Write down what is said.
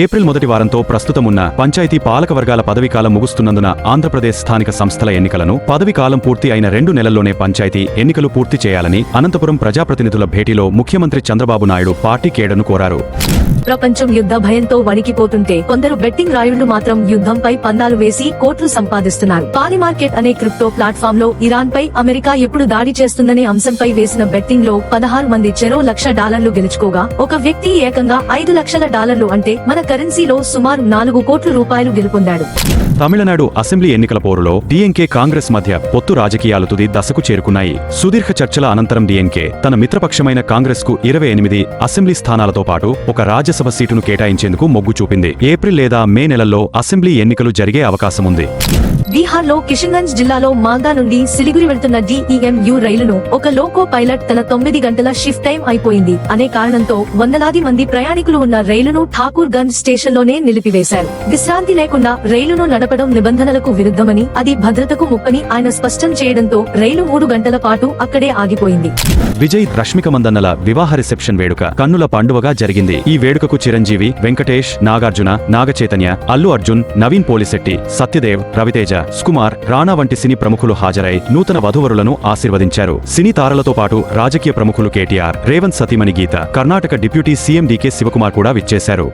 April మొదటి వారంతో ప్రస్తుతమున్న పంచాయతీ పాలక వర్గాల పదవీకాలం ముగుస్తున్నందున ఆంధ్రప్రదేశ్ స్థానిక సంస్థల ఎన్నికలను పదవీకాలం పూర్తి అయిన 2 నెలల్లోనే పంచాయతీ ఎన్నికలు పూర్తి చేయాలని అనంతపురం ప్రజాప్రతినిధుల భేటీలో ముఖ్యమంత్రి చంద్రబాబు నాయుడు పార్టీ కేడర్ను కోరారు. ప్రపంచం యుద్ధ భయంతో వణికిపోతుంటే కొందరు బెట్టింగ్ రాయుళ్లు మాత్రం యుద్ధంపై పందాలు వేసి కోట్లు సంపాదిస్తున్నారు. పాలి మార్కెట్ అనే క్రిప్టో ప్లాట్ఫామ్ లో ఇరాన్ పై అమెరికా ఎప్పుడు దాడి చేస్తుందనే అంశంపై వేసిన బెట్టింగ్ లో 16 మంది చెరో $1,00,000 గెలుచుకోగా ఒక వ్యక్తి ఏకంగా $5,00,000 అంటే మన కరెన్సీలో సుమారు 4 కోట్ల రూపాయలు గెలుపొందాడు. తమిళనాడు అసెంబ్లీ ఎన్నికల పోరులో డీఎంకే కాంగ్రెస్ మధ్య పొత్తు రాజకీయాలు తుది దశకు చేరుకున్నాయి. సుదీర్ఘ చర్చల అనంతరం డీఎంకే తన మిత్రపక్షమైన కాంగ్రెస్ కు 28 అసెంబ్లీ స్థానాలతో పాటు ఒక రాజ్యసభ సీటును కేటాయించేందుకు మొగ్గు చూపింది. ఏప్రిల్ లేదా మే నెలల్లో అసెంబ్లీ ఎన్నికలు జరిగే అవకాశముంది. బీహార్ లో కిషన్గంజ్ జిల్లాలో మాల్దా నుండి సిలిగురి వెళ్తున్న DEMU రైలును ఒక లోకో పైలట్ తన 9 గంటల షిఫ్ట్ టైం అయిపోయింది అనే కారణంతో వందలాది మంది ప్రయాణికులు ఉన్న రైలును ఠాకూర్ గంజ్ స్టేషన్ లోనే నిలిపివేశారు. విశ్రాంతి లేకుండా రైలును నడపడం నిబంధనలకు విరుద్ధమని, అది భద్రతకు ముప్పని ఆయన స్పష్టం చేయడంతో రైలు 3 గంటల పాటు అక్కడే ఆగిపోయింది. విజయ్ రష్మిక మందన్నల వివాహ రిసెప్షన్ వేడుక కన్నుల పండువగా జరిగింది. ఈ వేడుకకు చిరంజీవి, వెంకటేష్, నాగార్జున, నాగచైతన్య, అల్లు అర్జున్, నవీన్ పోలిశెట్టి, సత్యదేవ్, రవితేజ, సుకుమార్, రాణా వంటి సినీ ప్రముఖులు హాజరై నూతన వధూవరులను ఆశీర్వదించారు. సినీ తారలతో పాటు రాజకీయ ప్రముఖులు కేటీఆర్, రేవంత్ సతీమణి గీత, కర్ణాటక డిప్యూటీ సీఎం డీకే శివకుమార్ కూడా విచ్చేశారు.